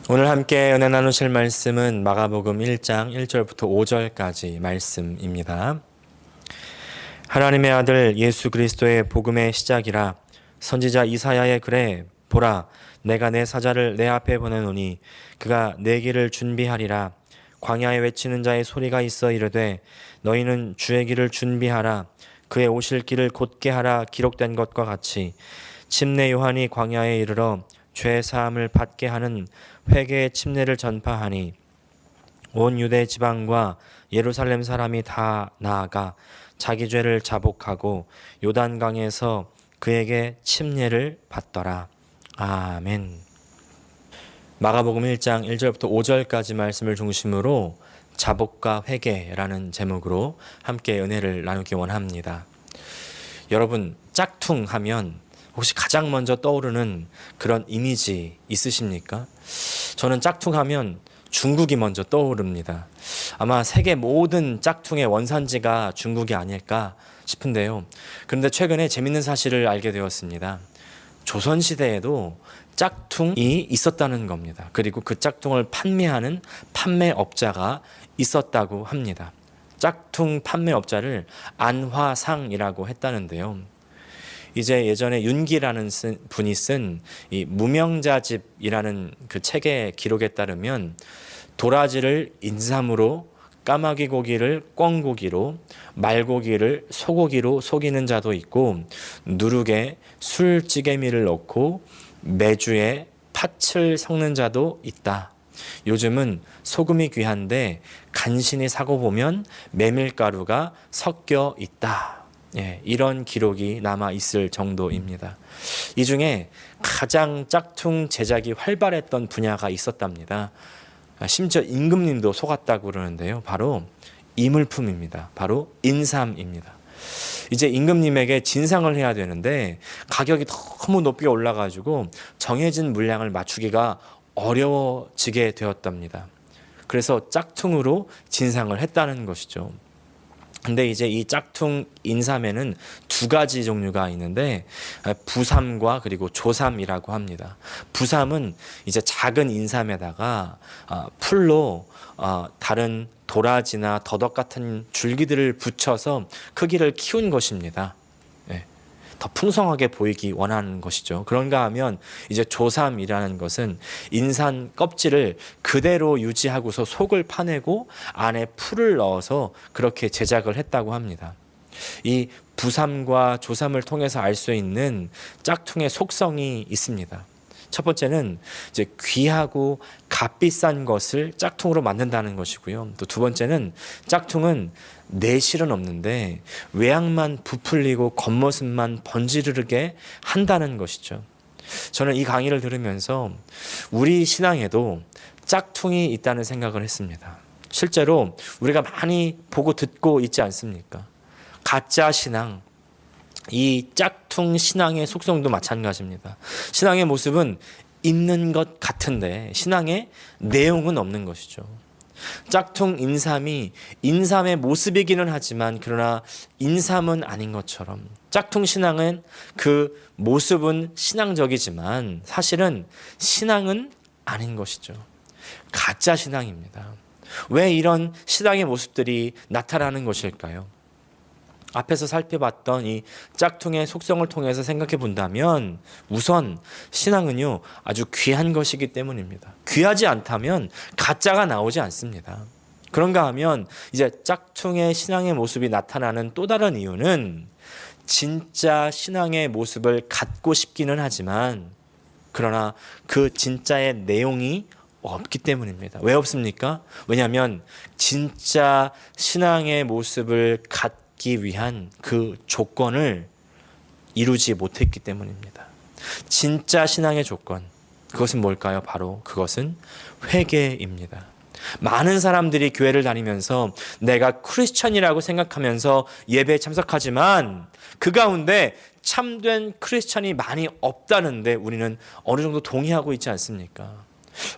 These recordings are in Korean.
오늘 함께 은혜 나누실 말씀은 마가복음 1장 1절부터 5절까지 말씀입니다. 하나님의 아들 예수 그리스도의 복음의 시작이라. 선지자 이사야의 글에 보라, 내가 내 사자를 내 앞에 보내노니 그가 내 길을 준비하리라. 광야에 외치는 자의 소리가 있어 이르되 너희는 주의 길을 준비하라. 그의 오실 길을 곧게 하라. 기록된 것과 같이 침례 요한이 광야에 이르러 죄 사함을 받게 하는 회개의 침례를 전파하니 온 유대 지방과 예루살렘 사람이 다 나아가 자기 죄를 자복하고 요단강에서 그에게 침례를 받더라. 아멘. 마가복음 1장 1절부터 5절까지 말씀을 중심으로 자복과 회개라는 제목으로 함께 은혜를 나누기 원합니다. 여러분, 짝퉁 하면 혹시 가장 먼저 떠오르는 그런 이미지 있으십니까? 저는 짝퉁하면 중국이 먼저 떠오릅니다. 아마 세계 모든 짝퉁의 원산지가 중국이 아닐까 싶은데요. 그런데 최근에 재밌는 사실을 알게 되었습니다. 조선시대에도 짝퉁이 있었다는 겁니다. 그리고 그 짝퉁을 판매하는 판매업자가 있었다고 합니다. 짝퉁 판매업자를 안화상이라고 했다는데요. 이제 예전에 윤기라는 분이 쓴 이 무명자집이라는 그 책의 기록에 따르면 도라지를 인삼으로, 까마귀 고기를 꿩고기로, 말고기를 소고기로 속이는 자도 있고, 누룩에 술찌개미를 넣고 메주에 팥을 섞는 자도 있다. 요즘은 소금이 귀한데 간신히 사고 보면 메밀가루가 섞여 있다. 이런 기록이 남아 있을 정도입니다. 이 중에 가장 짝퉁 제작이 활발했던 분야가 있었답니다. 심지어 임금님도 속았다고 그러는데요. 바로 이 물품입니다. 바로 인삼입니다. 이제 임금님에게 진상을 해야 되는데 가격이 너무 높게 올라가지고 정해진 물량을 맞추기가 어려워지게 되었답니다. 그래서 짝퉁으로 진상을 했다는 것이죠. 근데 이제 이 짝퉁 인삼에는 두 가지 종류가 있는데 부삼과 그리고 조삼이라고 합니다. 부삼은 이제 작은 인삼에다가 풀로 다른 도라지나 더덕 같은 줄기들을 붙여서 크기를 키운 것입니다. 더 풍성하게 보이기 원하는 것이죠. 그런가 하면 이제 조삼이라는 것은 인삼 껍질을 그대로 유지하고서 속을 파내고 안에 풀을 넣어서 그렇게 제작을 했다고 합니다. 이 부삼과 조삼을 통해서 알 수 있는 짝퉁의 속성이 있습니다. 첫 번째는 이제 귀하고 값비싼 것을 짝퉁으로 만든다는 것이고요. 또 두 번째는 짝퉁은 내실은 없는데 외양만 부풀리고 겉모습만 번지르르게 한다는 것이죠. 저는 이 강의를 들으면서 우리 신앙에도 짝퉁이 있다는 생각을 했습니다. 실제로 우리가 많이 보고 듣고 있지 않습니까? 가짜 신앙, 이 짝퉁 신앙의 속성도 마찬가지입니다. 신앙의 모습은 있는 것 같은데 신앙의 내용은 없는 것이죠. 짝퉁 인삼이 인삼의 모습이기는 하지만 그러나 인삼은 아닌 것처럼 짝퉁 신앙은 그 모습은 신앙적이지만 사실은 신앙은 아닌 것이죠. 가짜 신앙입니다. 왜 이런 신앙의 모습들이 나타나는 것일까요? 앞에서 살펴봤던 이 짝퉁의 속성을 통해서 생각해 본다면 우선 신앙은요 아주 귀한 것이기 때문입니다. 귀하지 않다면 가짜가 나오지 않습니다. 그런가 하면 이제 짝퉁의 신앙의 모습이 나타나는 또 다른 이유는 진짜 신앙의 모습을 갖고 싶기는 하지만 그러나 그 진짜의 내용이 없기 때문입니다. 왜 없습니까? 왜냐하면 진짜 신앙의 모습을 갖기 위한 그 조건을 이루지 못했기 때문입니다. 진짜 신앙의 조건, 그것은 뭘까요? 바로 그것은 회개입니다. 많은 사람들이 교회를 다니면서 내가 크리스천이라고 생각하면서 예배에 참석하지만 그 가운데 참된 크리스천이 많이 없다는데 우리는 어느 정도 동의하고 있지 않습니까?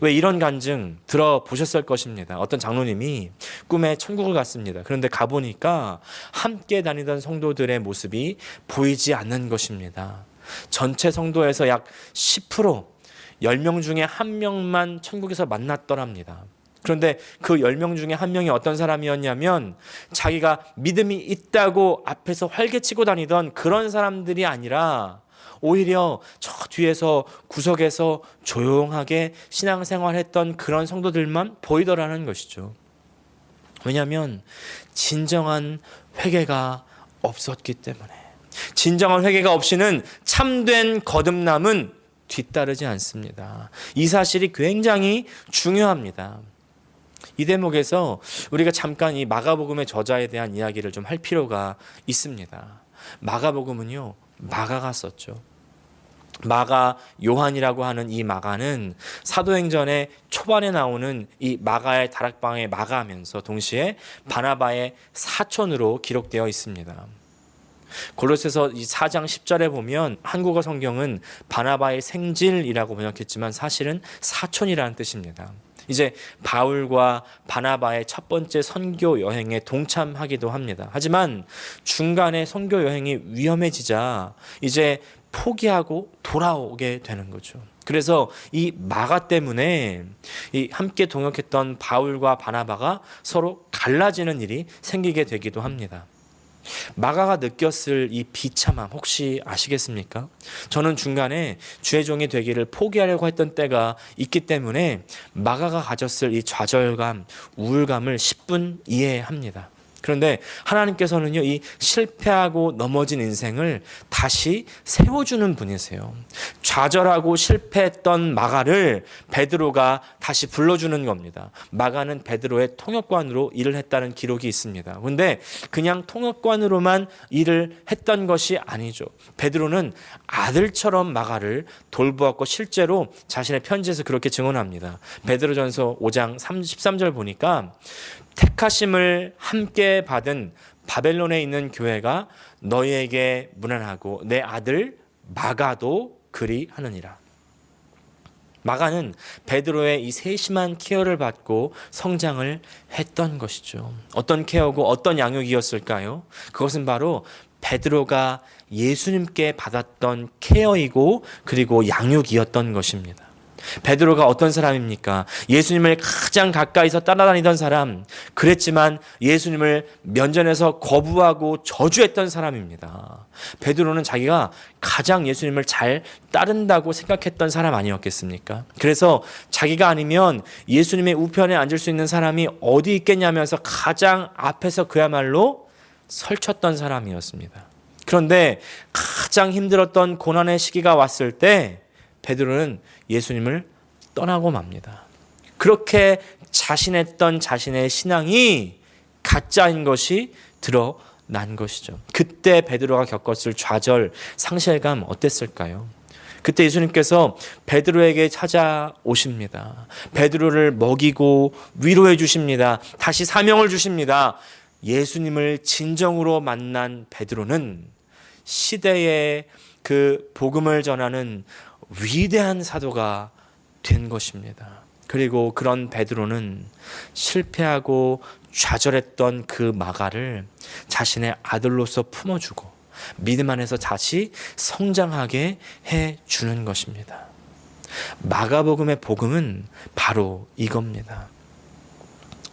왜 이런 간증 들어보셨을 것입니다. 어떤 장로님이 꿈에 천국을 갔습니다. 그런데 가보니까 함께 다니던 성도들의 모습이 보이지 않는 것입니다. 전체 성도에서 약 10%, 10명 중에 한 명만 천국에서 만났더랍니다. 그런데 그 10명 중에 한 명이 어떤 사람이었냐면 자기가 믿음이 있다고 앞에서 활개치고 다니던 그런 사람들이 아니라 오히려 저 뒤에서 구석에서 조용하게 신앙생활했던 그런 성도들만 보이더라는 것이죠. 왜냐하면 진정한 회개가 없었기 때문에. 진정한 회개가 없이는 참된 거듭남은 뒤따르지 않습니다. 이 사실이 굉장히 중요합니다. 이 대목에서 우리가 잠깐 이 마가복음의 저자에 대한 이야기를 좀 할 필요가 있습니다. 마가복음은요, 마가가 썼죠. 마가 요한이라고 하는 이 마가는 사도행전의 초반에 나오는 이 마가의 다락방에 마가하면서 동시에 바나바의 사촌으로 기록되어 있습니다. 골로새서 4장 10절에 보면 한국어 성경은 바나바의 생질이라고 번역했지만 사실은 사촌이라는 뜻입니다. 이제 바울과 바나바의 첫 번째 선교 여행에 동참하기도 합니다. 하지만 중간에 선교 여행이 위험해지자 이제 포기하고 돌아오게 되는 거죠. 그래서 이 마가 때문에 이 함께 동역했던 바울과 바나바가 서로 갈라지는 일이 생기게 되기도 합니다. 마가가 느꼈을 이 비참함 혹시 아시겠습니까? 저는 중간에 주의 종이 되기를 포기하려고 했던 때가 있기 때문에 마가가 가졌을 이 좌절감, 우울감을 10분 이해합니다. 그런데 하나님께서는요, 이 실패하고 넘어진 인생을 다시 세워주는 분이세요. 좌절하고 실패했던 마가를 베드로가 다시 불러주는 겁니다. 마가는 베드로의 통역관으로 일을 했다는 기록이 있습니다. 그런데 그냥 통역관으로만 일을 했던 것이 아니죠. 베드로는 아들처럼 마가를 돌보았고 실제로 자신의 편지에서 그렇게 증언합니다. 베드로전서 5장 13절 보니까 택하심을 함께 받은 바벨론에 있는 교회가 너희에게 문안하고 내 아들 마가도 그리 하느니라. 마가는 베드로의 이 세심한 케어를 받고 성장을 했던 것이죠. 어떤 케어고 어떤 양육이었을까요? 그것은 바로 베드로가 예수님께 받았던 케어이고 그리고 양육이었던 것입니다. 베드로가 어떤 사람입니까? 예수님을 가장 가까이서 따라다니던 사람, 그랬지만 예수님을 면전에서 거부하고 저주했던 사람입니다. 베드로는 자기가 가장 예수님을 잘 따른다고 생각했던 사람 아니었겠습니까? 그래서 자기가 아니면 예수님의 우편에 앉을 수 있는 사람이 어디 있겠냐면서 가장 앞에서 그야말로 설쳤던 사람이었습니다. 그런데 가장 힘들었던 고난의 시기가 왔을 때 베드로는 예수님을 떠나고 맙니다. 그렇게 자신했던 자신의 신앙이 가짜인 것이 드러난 것이죠. 그때 베드로가 겪었을 좌절, 상실감 어땠을까요? 그때 예수님께서 베드로에게 찾아오십니다. 베드로를 먹이고 위로해 주십니다. 다시 사명을 주십니다. 예수님을 진정으로 만난 베드로는 시대에 그 복음을 전하는 위대한 사도가 된 것입니다. 그리고 그런 베드로는 실패하고 좌절했던 그 마가를 자신의 아들로서 품어주고 믿음 안에서 다시 성장하게 해주는 것입니다. 마가복음의 복음은 바로 이겁니다.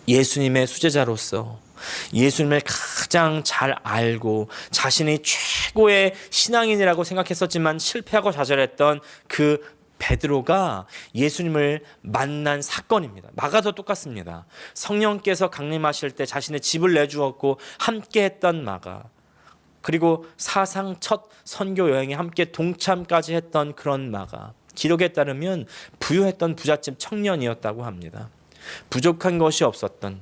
예수님의 수제자로서 예수님을 가장 잘 알고 자신이 최고의 신앙인이라고 생각했었지만 실패하고 좌절했던 그 베드로가 예수님을 만난 사건입니다. 마가도 똑같습니다. 성령께서 강림하실 때 자신의 집을 내주었고 함께했던 마가, 그리고 사상 첫 선교 여행에 함께 동참까지 했던 그런 마가, 기록에 따르면 부유했던 부잣집 청년이었다고 합니다. 부족한 것이 없었던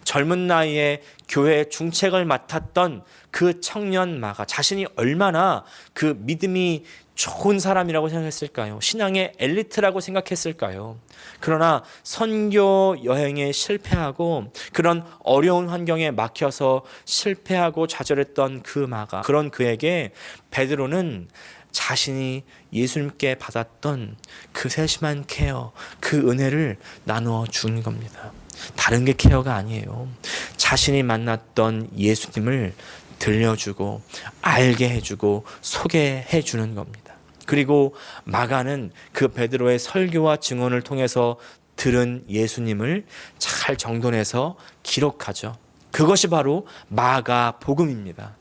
젊은 나이에 교회 중책을 맡았던 그 청년 마가, 자신이 얼마나 그 믿음이 좋은 사람이라고 생각했을까요? 신앙의 엘리트라고 생각했을까요? 그러나 선교 여행에 실패하고 그런 어려운 환경에 막혀서 실패하고 좌절했던 그 마가, 그런 그에게 베드로는 자신이 예수님께 받았던 그 세심한 케어, 그 은혜를 나누어 준 겁니다. 다른 게 케어가 아니에요. 자신이 만났던 예수님을 들려주고 알게 해주고 소개해 주는 겁니다. 그리고 마가는 그 베드로의 설교와 증언을 통해서 들은 예수님을 잘 정돈해서 기록하죠. 그것이 바로 마가복음입니다.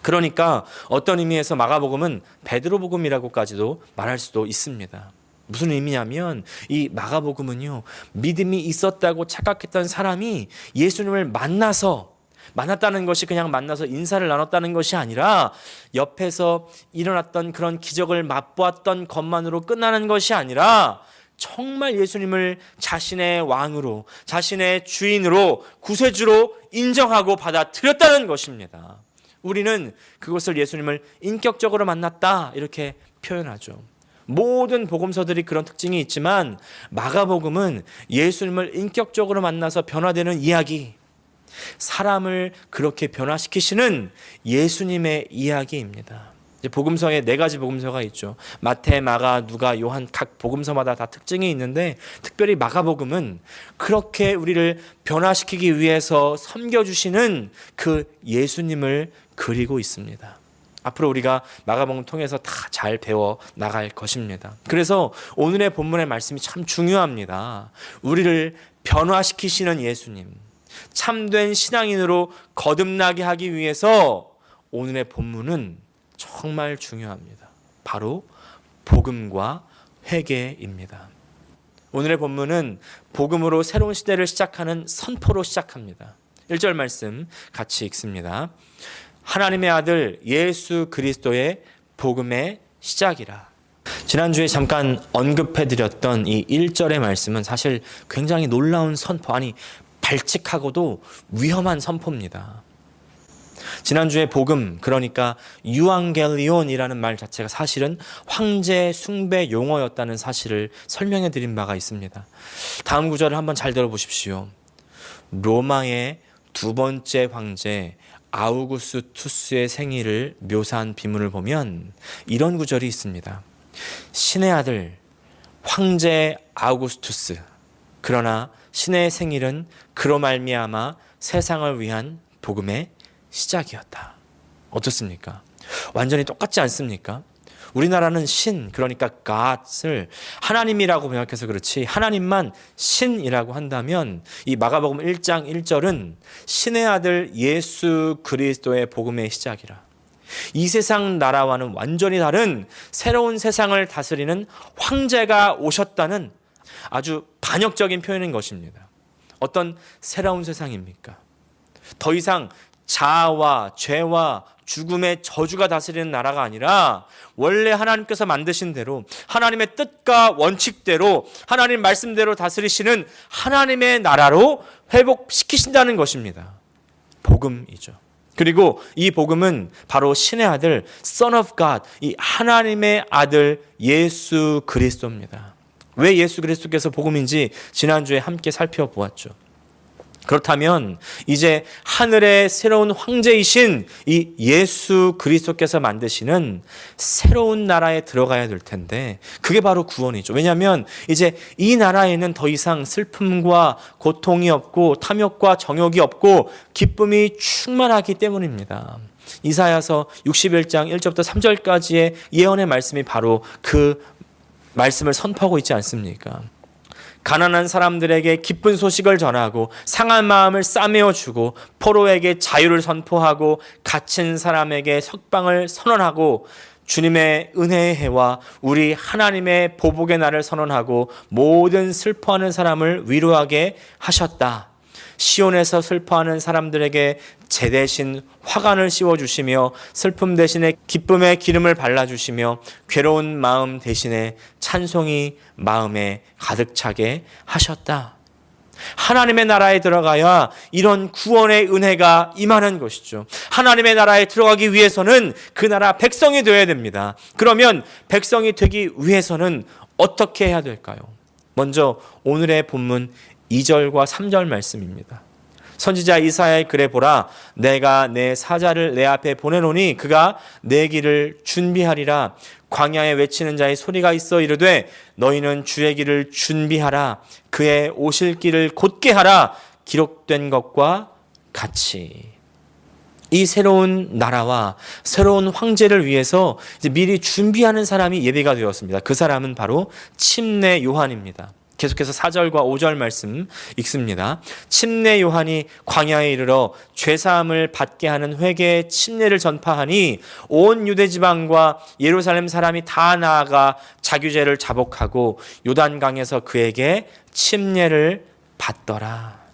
그러니까 어떤 의미에서 마가복음은 베드로복음이라고까지도 말할 수도 있습니다. 무슨 의미냐면 이 마가복음은요, 믿음이 있었다고 착각했던 사람이 예수님을 만났다는 것이 그냥 만나서 인사를 나눴다는 것이 아니라 옆에서 일어났던 그런 기적을 맛보았던 것만으로 끝나는 것이 아니라 정말 예수님을 자신의 왕으로, 자신의 주인으로, 구세주로 인정하고 받아들였다는 것입니다. 우리는 그것을 예수님을 인격적으로 만났다 이렇게 표현하죠. 모든 복음서들이 그런 특징이 있지만 마가복음은 예수님을 인격적으로 만나서 변화되는 이야기, 사람을 그렇게 변화시키시는 예수님의 이야기입니다. 복음서에 4가지 복음서가 있죠. 마태, 마가, 누가, 요한 각 복음서마다 다 특징이 있는데 특별히 마가복음은 그렇게 우리를 변화시키기 위해서 섬겨주시는 그 예수님을 그리고 있습니다. 앞으로 우리가 마가복음 통해서 다 잘 배워 나갈 것입니다. 그래서 오늘의 본문의 말씀이 참 중요합니다. 우리를 변화시키시는 예수님, 참된 신앙인으로 거듭나게 하기 위해서 오늘의 본문은 정말 중요합니다. 바로 복음과 회개입니다. 오늘의 본문은 복음으로 새로운 시대를 시작하는 선포로 시작합니다. 1절 말씀 같이 읽습니다. 하나님의 아들 예수 그리스도의 복음의 시작이라. 지난주에 잠깐 언급해드렸던 이 1절의 말씀은 사실 굉장히 놀라운 선포, 아니 발칙하고도 위험한 선포입니다. 지난주에 복음, 그러니까 유앙겔리온이라는 말 자체가 사실은 황제 숭배 용어였다는 사실을 설명해 드린 바가 있습니다. 다음 구절을 한번 잘 들어보십시오. 로마의 2번째 황제 아우구스투스의 생일을 묘사한 비문을 보면 이런 구절이 있습니다. 신의 아들 황제 아우구스투스, 그러나 신의 생일은 그로 말미암아 세상을 위한 복음의 시작이었다. 어떻습니까? 완전히 똑같지 않습니까? 우리나라는 신, 그러니까 God을 하나님이라고 번역해서 그렇지 하나님만 신이라고 한다면 이 마가복음 1장 1절은 신의 아들 예수 그리스도의 복음의 시작이라. 이 세상 나라와는 완전히 다른 새로운 세상을 다스리는 황제가 오셨다는 아주 반역적인 표현인 것입니다. 어떤 새로운 세상입니까? 더 이상 자아와 죄와 죽음의 저주가 다스리는 나라가 아니라 원래 하나님께서 만드신 대로 하나님의 뜻과 원칙대로 하나님 말씀대로 다스리시는 하나님의 나라로 회복시키신다는 것입니다. 복음이죠. 그리고 이 복음은 바로 신의 아들 Son of God, 이 하나님의 아들 예수 그리스도입니다. 왜 예수 그리스도께서 복음인지 지난주에 함께 살펴보았죠. 그렇다면 이제 하늘의 새로운 황제이신 이 예수 그리스도께서 만드시는 새로운 나라에 들어가야 될 텐데 그게 바로 구원이죠. 왜냐하면 이제 이 나라에는 더 이상 슬픔과 고통이 없고 탐욕과 정욕이 없고 기쁨이 충만하기 때문입니다. 이사야서 61장 1절부터 3절까지의 예언의 말씀이 바로 그 말씀을 선포하고 있지 않습니까? 가난한 사람들에게 기쁜 소식을 전하고 상한 마음을 싸매어 주고 포로에게 자유를 선포하고 갇힌 사람에게 석방을 선언하고 주님의 은혜의 해와 우리 하나님의 보복의 날을 선언하고 모든 슬퍼하는 사람을 위로하게 하셨다. 시온에서 슬퍼하는 사람들에게 제 대신 화관을 씌워주시며 슬픔 대신에 기쁨의 기름을 발라주시며 괴로운 마음 대신에 찬송이 마음에 가득 차게 하셨다. 하나님의 나라에 들어가야 이런 구원의 은혜가 임하는 것이죠. 하나님의 나라에 들어가기 위해서는 그 나라 백성이 되어야 됩니다. 그러면 백성이 되기 위해서는 어떻게 해야 될까요? 먼저 오늘의 본문 2절과 3절 말씀입니다. 선지자 이사야의 글에 보라, 내가 내 사자를 내 앞에 보내노니 그가 내 길을 준비하리라. 광야에 외치는 자의 소리가 있어 이르되 너희는 주의 길을 준비하라. 그의 오실 길을 곧게 하라. 기록된 것과 같이. 이 새로운 나라와 새로운 황제를 위해서 이제 미리 준비하는 사람이 예비가 되었습니다. 그 사람은 바로 침례 요한입니다. 계속해서 4절과 5절 말씀 읽습니다. 침례 요한이 광야에 이르러 죄사함을 받게 하는 회개의 침례를 전파하니 온 유대 지방과 예루살렘 사람이 다 나아가 자기 죄를 자복하고 요단강에서 그에게 침례를 받더라.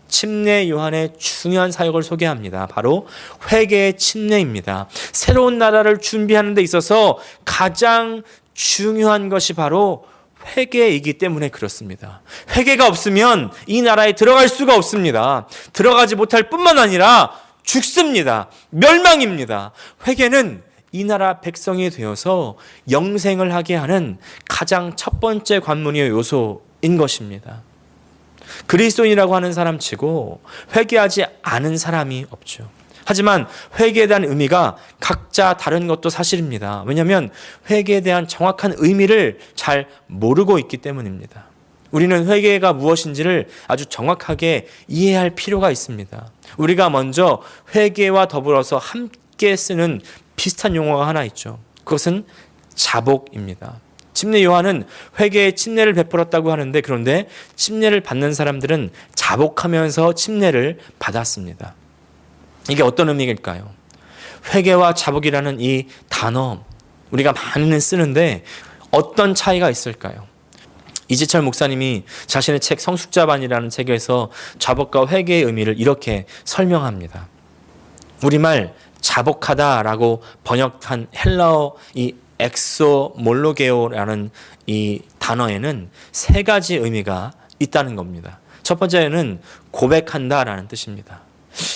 침례 요한의 중요한 사역을 소개합니다. 바로 회개의 침례입니다. 새로운 나라를 준비하는 데 있어서 가장 중요한 것이 바로 회개이기 때문에 그렇습니다. 회개가 없으면 이 나라에 들어갈 수가 없습니다. 들어가지 못할 뿐만 아니라 죽습니다. 멸망입니다. 회개는 이 나라 백성이 되어서 영생을 하게 하는 가장 첫 번째 관문이요 요소인 것입니다. 그리스도인이라고 하는 사람치고 회개하지 않은 사람이 없죠. 하지만 회개에 대한 의미가 각자 다른 것도 사실입니다. 왜냐하면 회개에 대한 정확한 의미를 잘 모르고 있기 때문입니다. 우리는 회개가 무엇인지를 아주 정확하게 이해할 필요가 있습니다. 우리가 먼저 회개와 더불어서 함께 쓰는 비슷한 용어가 하나 있죠. 그것은 자복입니다. 침례 요한은 회개의 침례를 베풀었다고 하는데, 그런데 침례를 받는 사람들은 자복하면서 침례를 받았습니다. 이게 어떤 의미일까요? 회개와 자복이라는 이 단어 우리가 많이는 쓰는데 어떤 차이가 있을까요? 이지철 목사님이 자신의 책 성숙자반이라는 책에서 자복과 회개의 의미를 이렇게 설명합니다. 우리말 자복하다라고 번역한 헬라어 이 엑소몰로게오라는 이 단어에는 세 가지 의미가 있다는 겁니다. 첫 번째는 고백한다라는 뜻입니다.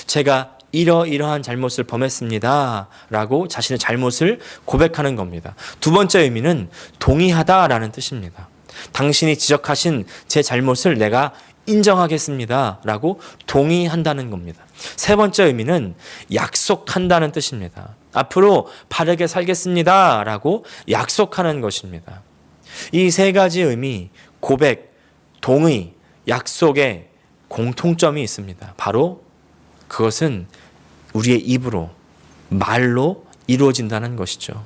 제가 이러이러한 잘못을 범했습니다 라고 자신의 잘못을 고백하는 겁니다. 두 번째 의미는 동의하다라는 뜻입니다. 당신이 지적하신 제 잘못을 내가 인정하겠습니다 라고 동의한다는 겁니다. 세 번째 의미는 약속한다는 뜻입니다. 앞으로 바르게 살겠습니다 라고 약속하는 것입니다. 이 세 가지 의미, 고백, 동의, 약속에 공통점이 있습니다. 바로 그것은 우리의 입으로, 말로 이루어진다는 것이죠.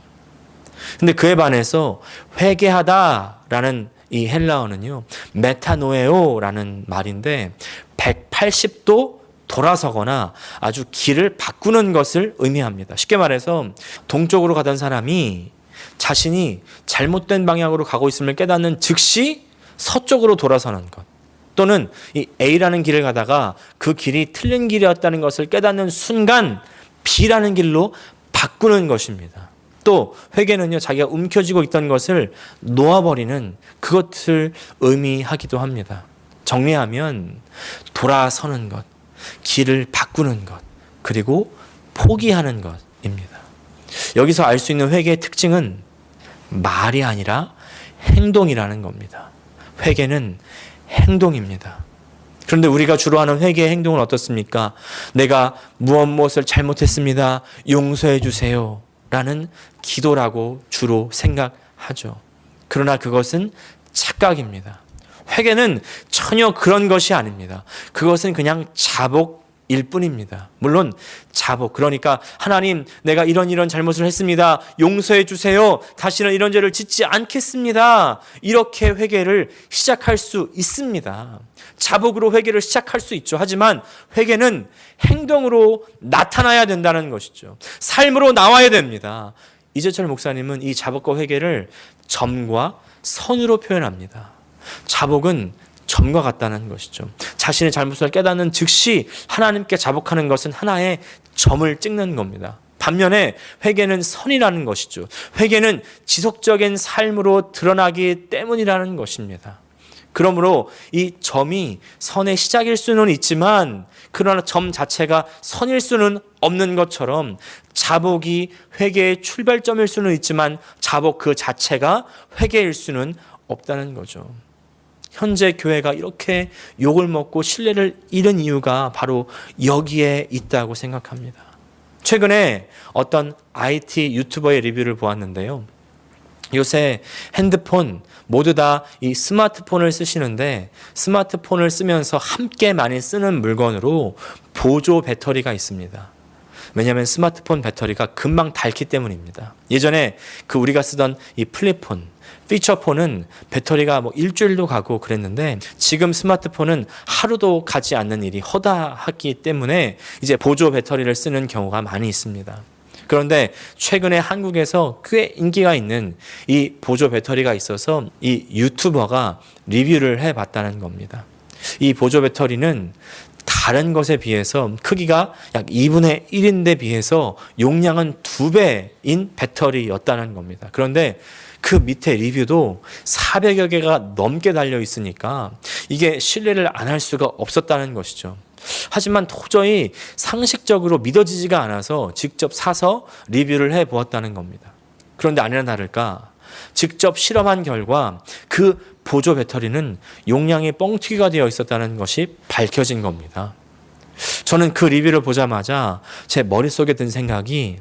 근데 그에 반해서 회개하다라는 이 헬라어는요, 메타노에오라는 말인데 180도 돌아서거나 아주 길을 바꾸는 것을 의미합니다. 쉽게 말해서 동쪽으로 가던 사람이 자신이 잘못된 방향으로 가고 있음을 깨닫는 즉시 서쪽으로 돌아서는 것, 또는 이 A라는 길을 가다가 그 길이 틀린 길이었다는 것을 깨닫는 순간 B라는 길로 바꾸는 것입니다. 또 회개는요, 자기가 움켜쥐고 있던 것을 놓아버리는 그것을 의미하기도 합니다. 정리하면 돌아서는 것, 길을 바꾸는 것, 그리고 포기하는 것입니다. 여기서 알 수 있는 회개의 특징은 말이 아니라 행동이라는 겁니다. 회개는 행동입니다. 그런데 우리가 주로 하는 회개의 행동은 어떻습니까? 내가 무엇을 잘못했습니다. 용서해 주세요. 라는 기도라고 주로 생각하죠. 그러나 그것은 착각입니다. 회개는 전혀 그런 것이 아닙니다. 그것은 그냥 자복일 뿐입니다. 물론 자복, 그러니까 하나님, 내가 이런 잘못을 했습니다. 용서해 주세요. 다시는 이런 죄를 짓지 않겠습니다. 이렇게 회개를 시작할 수 있습니다. 자복으로 회개를 시작할 수 있죠. 하지만 회개는 행동으로 나타나야 된다는 것이죠. 삶으로 나와야 됩니다. 이재철 목사님은 이 자복과 회개를 점과 선으로 표현합니다. 자복은 점과 같다는 것이죠. 자신의 잘못을 깨닫는 즉시 하나님께 자복하는 것은 하나의 점을 찍는 겁니다. 반면에 회개는 선이라는 것이죠. 회개는 지속적인 삶으로 드러나기 때문이라는 것입니다. 그러므로 이 점이 선의 시작일 수는 있지만 그러나 점 자체가 선일 수는 없는 것처럼 자복이 회개의 출발점일 수는 있지만 자복 그 자체가 회개일 수는 없다는 거죠. 현재 교회가 이렇게 욕을 먹고 신뢰를 잃은 이유가 바로 여기에 있다고 생각합니다. 최근에 어떤 IT 유튜버의 리뷰를 보았는데요. 요새 핸드폰 모두 다 이 스마트폰을 쓰시는데 스마트폰을 쓰면서 함께 많이 쓰는 물건으로 보조 배터리가 있습니다. 왜냐하면 스마트폰 배터리가 금방 닳기 때문입니다. 예전에 우리가 쓰던 이 플립폰, 피처폰은 배터리가 일주일도 가고 그랬는데, 지금 스마트폰은 하루도 가지 않는 일이 허다하기 때문에 이제 보조 배터리를 쓰는 경우가 많이 있습니다. 그런데 최근에 한국에서 꽤 인기가 있는 이 보조 배터리가 있어서 이 유튜버가 리뷰를 해봤다는 겁니다. 이 보조 배터리는 다른 것에 비해서 크기가 약 2분의 1인데 비해서 용량은 2배인 배터리였다는 겁니다. 그런데 그 밑에 리뷰도 400여 개가 넘게 달려 있으니까 이게 신뢰를 안 할 수가 없었다는 것이죠. 하지만 도저히 상식적으로 믿어지지가 않아서 직접 사서 리뷰를 해보았다는 겁니다. 그런데 아니나 다를까 직접 실험한 결과 그 보조 배터리는 용량이 뻥튀기가 되어 있었다는 것이 밝혀진 겁니다. 저는 그 리뷰를 보자마자 제 머릿속에 든 생각이,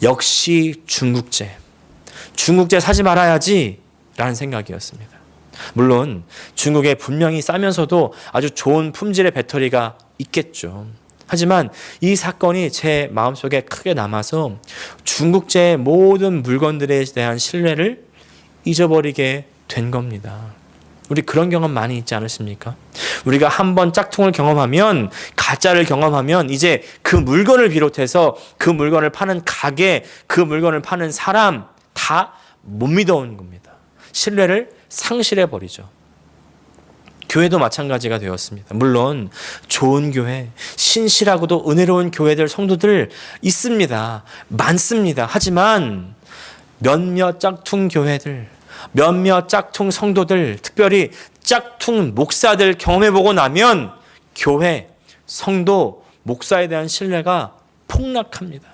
역시 중국제 사지 말아야지 라는 생각이었습니다. 물론 중국에 분명히 싸면서도 아주 좋은 품질의 배터리가 있겠죠. 하지만 이 사건이 제 마음속에 크게 남아서 중국제의 모든 물건들에 대한 신뢰를 잊어버리게 된 겁니다. 우리 그런 경험 많이 있지 않으십니까? 우리가 한번 짝퉁을 경험하면, 가짜를 경험하면 이제 그 물건을 비롯해서 그 물건을 파는 가게, 그 물건을 파는 사람 다 못 믿어온 겁니다. 신뢰를 상실해버리죠. 교회도 마찬가지가 되었습니다. 물론 좋은 교회, 신실하고도 은혜로운 교회들, 성도들 있습니다. 많습니다. 하지만 몇몇 짝퉁 교회들, 몇몇 짝퉁 성도들, 특별히 짝퉁 목사들 경험해보고 나면 교회, 성도, 목사에 대한 신뢰가 폭락합니다.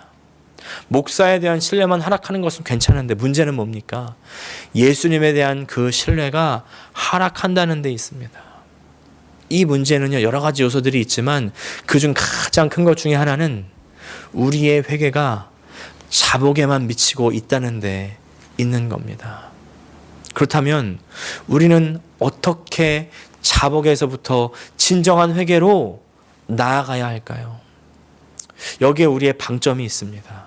목사에 대한 신뢰만 하락하는 것은 괜찮은데 문제는 뭡니까? 예수님에 대한 그 신뢰가 하락한다는 데 있습니다. 이 문제는요, 여러 가지 요소들이 있지만 그중 가장 큰 것 중에 하나는 우리의 회개가 자복에만 미치고 있다는 데 있는 겁니다. 그렇다면 우리는 어떻게 자복에서부터 진정한 회개로 나아가야 할까요? 여기에 우리의 방점이 있습니다.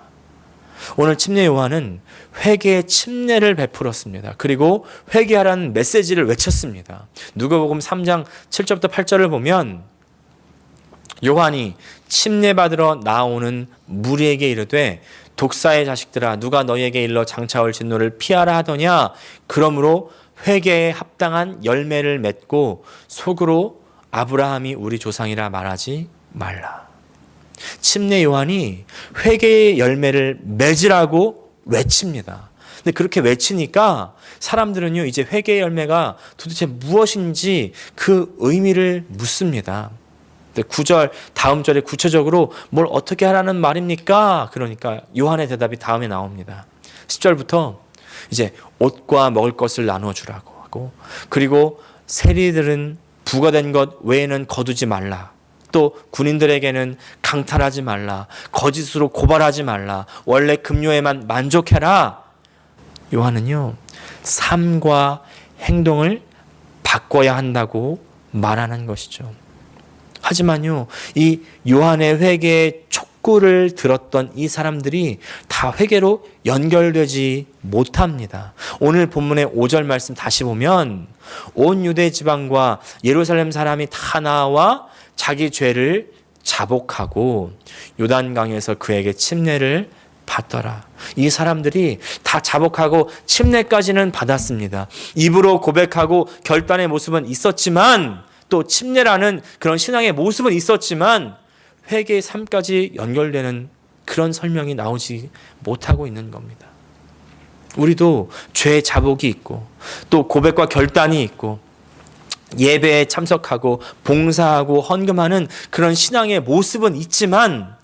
오늘 침례 요한은 회개의 침례를 베풀었습니다. 그리고 회개하라는 메시지를 외쳤습니다. 누가복음 3장 7절부터 8절을 보면 요한이 침례받으러 나오는 무리에게 이르되 독사의 자식들아 누가 너희에게 일러 장차올 진노를 피하라 하더냐. 그러므로 회개에 합당한 열매를 맺고 속으로 아브라함이 우리 조상이라 말하지 말라. 침례 요한이 회개의 열매를 맺으라고 외칩니다. 근데 그렇게 외치니까 사람들은요, 이제 회개의 열매가 도대체 무엇인지 그 의미를 묻습니다. 9절 다음 절에 구체적으로 뭘 어떻게 하라는 말입니까? 그러니까 요한의 대답이 다음에 나옵니다. 10절부터 이제 옷과 먹을 것을 나눠 주라고 하고, 그리고 세리들은 부과된 것 외에는 거두지 말라. 또 군인들에게는 강탈하지 말라. 거짓으로 고발하지 말라. 원래 급료에만 만족해라. 요한은요, 삶과 행동을 바꿔야 한다고 말하는 것이죠. 하지만요, 이 요한의 회개의 촉구를 들었던 이 사람들이 다 회개로 연결되지 못합니다. 오늘 본문의 5절 말씀 다시 보면 온 유대 지방과 예루살렘 사람이 다 나와 자기 죄를 자복하고 요단강에서 그에게 침례를 받더라. 이 사람들이 다 자복하고 침례까지는 받았습니다. 입으로 고백하고 결단의 모습은 있었지만, 또 침례라는 그런 신앙의 모습은 있었지만 회개의 삶까지 연결되는 그런 설명이 나오지 못하고 있는 겁니다. 우리도 죄의 자복이 있고 또 고백과 결단이 있고 예배에 참석하고 봉사하고 헌금하는 그런 신앙의 모습은 있지만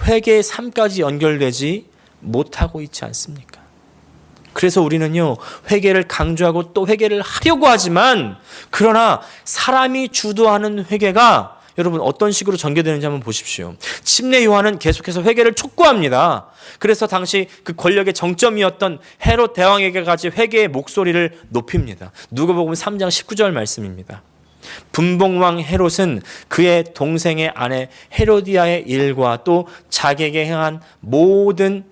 회개의 삶까지 연결되지 못하고 있지 않습니까? 그래서 우리는요, 회개를 강조하고 또 회개를 하려고 하지만, 그러나 사람이 주도하는 회개가 여러분 어떤 식으로 전개되는지 한번 보십시오. 침례 요한은 계속해서 회개를 촉구합니다. 그래서 당시 그 권력의 정점이었던 헤롯 대왕에게까지 회개의 목소리를 높입니다. 누가복음 3장 19절 말씀입니다. 분봉왕 헤롯은 그의 동생의 아내 헤로디아의 일과 또 자기가 행한 모든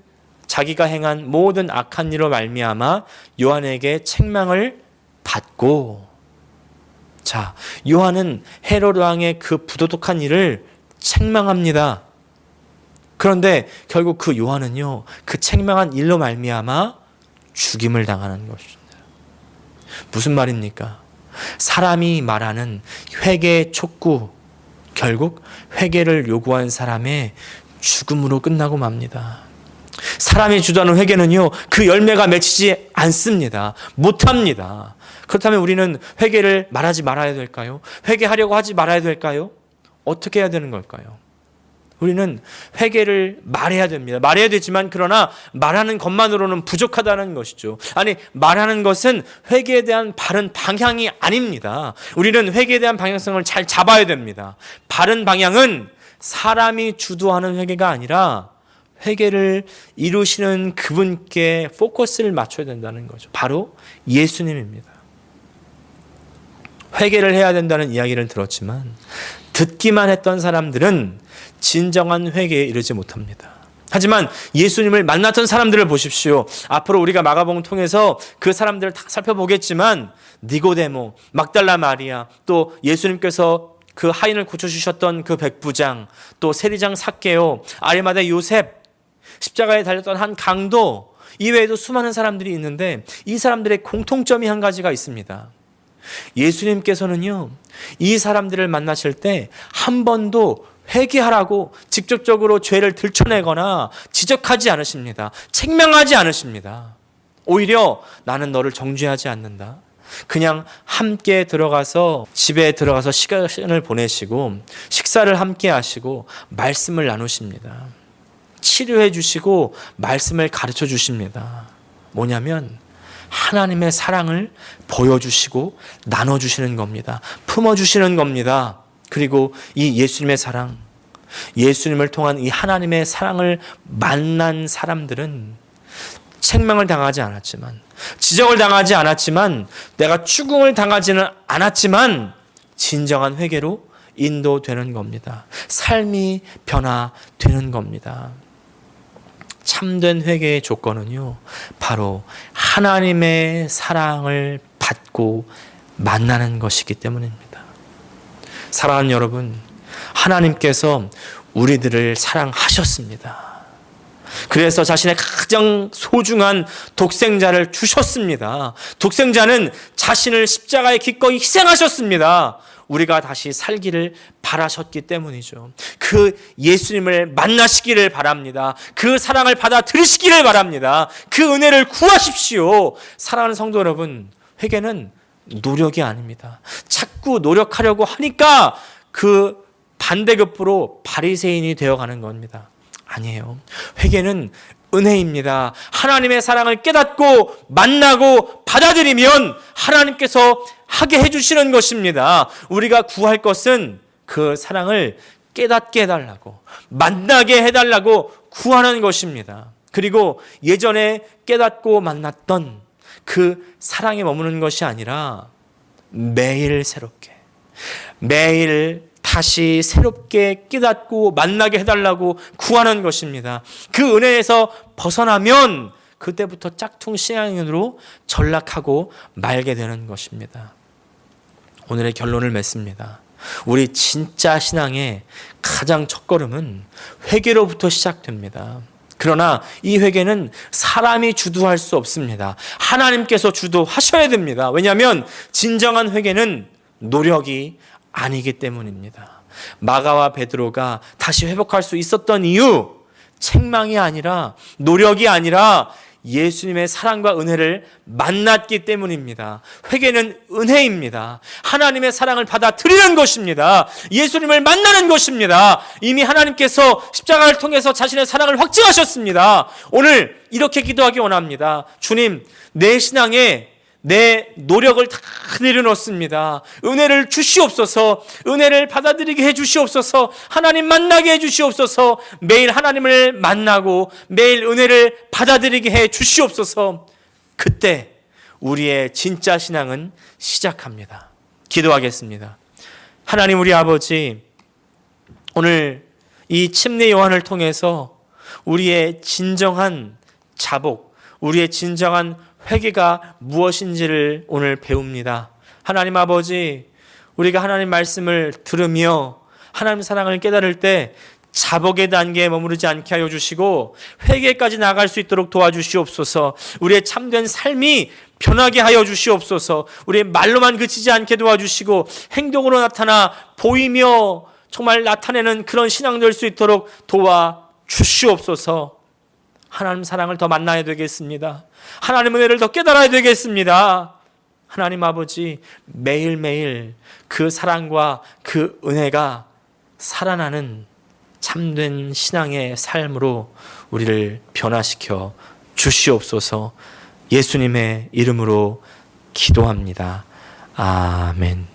악한 일로 말미암아 요한에게 책망을 받고, 자, 요한은 헤롯 왕의 그 부도덕한 일을 책망합니다. 그런데 결국 그 요한은요, 그 책망한 일로 말미암아 죽임을 당하는 것입니다. 무슨 말입니까? 사람이 말하는 회개의 촉구, 결국 회개를 요구한 사람의 죽음으로 끝나고 맙니다. 사람이 주도하는 회개는요, 그 열매가 맺히지 않습니다. 못합니다. 그렇다면 우리는 회개를 말하지 말아야 될까요? 회개하려고 하지 말아야 될까요? 어떻게 해야 되는 걸까요? 우리는 회개를 말해야 됩니다. 말해야 되지만 그러나 말하는 것만으로는 부족하다는 것이죠. 아니, 말하는 것은 회개에 대한 바른 방향이 아닙니다. 우리는 회개에 대한 방향성을 잘 잡아야 됩니다. 바른 방향은 사람이 주도하는 회개가 아니라 회개를 이루시는 그분께 포커스를 맞춰야 된다는 거죠. 바로 예수님입니다. 회개를 해야 된다는 이야기를 들었지만 듣기만 했던 사람들은 진정한 회개에 이르지 못합니다. 하지만 예수님을 만났던 사람들을 보십시오. 앞으로 우리가 마가복음 통해서 그 사람들을 다 살펴보겠지만 니고데모, 막달라 마리아, 또 예수님께서 그 하인을 고쳐주셨던 그 백부장, 또 세리장 삭개오, 아리마대 요셉, 십자가에 달렸던 한 강도, 이외에도 수많은 사람들이 있는데 이 사람들의 공통점이 한 가지가 있습니다. 예수님께서는요, 이 사람들을 만나실 때 한 번도 회개하라고 직접적으로 죄를 들춰내거나 지적하지 않으십니다. 책망하지 않으십니다. 오히려 나는 너를 정죄하지 않는다. 그냥 함께 들어가서 집에 들어가서 시간을 보내시고 식사를 함께 하시고 말씀을 나누십니다. 치료해 주시고 말씀을 가르쳐 주십니다. 뭐냐면 하나님의 사랑을 보여주시고 나눠주시는 겁니다. 품어주시는 겁니다. 그리고 이 예수님의 사랑, 예수님을 통한 이 하나님의 사랑을 만난 사람들은 책망을 당하지 않았지만, 지적을 당하지 않았지만, 내가 추궁을 당하지는 않았지만 진정한 회개로 인도되는 겁니다. 삶이 변화되는 겁니다. 참된 회개의 조건은요, 바로 하나님의 사랑을 받고 만나는 것이기 때문입니다. 사랑하는 여러분, 하나님께서 우리들을 사랑하셨습니다. 그래서 자신의 가장 소중한 독생자를 주셨습니다. 독생자는 자신을 십자가에 기꺼이 희생하셨습니다. 우리가 다시 살기를 바라셨기 때문이죠. 그 예수님을 만나시기를 바랍니다. 그 사랑을 받아들이시기를 바랍니다. 그 은혜를 구하십시오. 사랑하는 성도 여러분, 회개는 노력이 아닙니다. 자꾸 노력하려고 하니까 그 반대급부로 바리새인이 되어가는 겁니다. 아니에요. 회개는 은혜입니다. 하나님의 사랑을 깨닫고 만나고 받아들이면 하나님께서 하게 해주시는 것입니다. 우리가 구할 것은 그 사랑을 깨닫게 해달라고, 만나게 해달라고 구하는 것입니다. 그리고 예전에 깨닫고 만났던 그 사랑에 머무는 것이 아니라 매일 새롭게, 매일 다시 새롭게 깨닫고 만나게 해달라고 구하는 것입니다. 그 은혜에서 벗어나면 그때부터 짝퉁 신앙인으로 전락하고 말게 되는 것입니다. 오늘의 결론을 맺습니다. 우리 진짜 신앙의 가장 첫걸음은 회개로부터 시작됩니다. 그러나 이 회개는 사람이 주도할 수 없습니다. 하나님께서 주도하셔야 됩니다. 왜냐하면 진정한 회개는 노력이 아니기 때문입니다. 마가와 베드로가 다시 회복할 수 있었던 이유, 책망이 아니라, 노력이 아니라 예수님의 사랑과 은혜를 만났기 때문입니다. 회개는 은혜입니다. 하나님의 사랑을 받아들이는 것입니다. 예수님을 만나는 것입니다. 이미 하나님께서 십자가를 통해서 자신의 사랑을 확증하셨습니다. 오늘 이렇게 기도하기 원합니다. 주님, 내 신앙에 내 노력을 다 내려놓습니다. 은혜를 주시옵소서. 은혜를 받아들이게 해주시옵소서. 하나님 만나게 해주시옵소서. 매일 하나님을 만나고 매일 은혜를 받아들이게 해주시옵소서. 그때 우리의 진짜 신앙은 시작합니다. 기도하겠습니다. 하나님 우리 아버지, 오늘 이 침례 요한을 통해서 우리의 진정한 자복, 우리의 진정한 회개가 무엇인지를 오늘 배웁니다. 하나님 아버지, 우리가 하나님 말씀을 들으며 하나님 사랑을 깨달을 때 자복의 단계에 머무르지 않게 하여 주시고 회개까지 나아갈 수 있도록 도와주시옵소서. 우리의 참된 삶이 변하게 하여 주시옵소서. 우리의 말로만 그치지 않게 도와주시고 행동으로 나타나 보이며 정말 나타내는 그런 신앙 될 수 있도록 도와주시옵소서. 하나님 사랑을 더 만나야 되겠습니다. 하나님 은혜를 더 깨달아야 되겠습니다. 하나님 아버지, 매일매일 그 사랑과 그 은혜가 살아나는 참된 신앙의 삶으로 우리를 변화시켜 주시옵소서. 예수님의 이름으로 기도합니다. 아멘.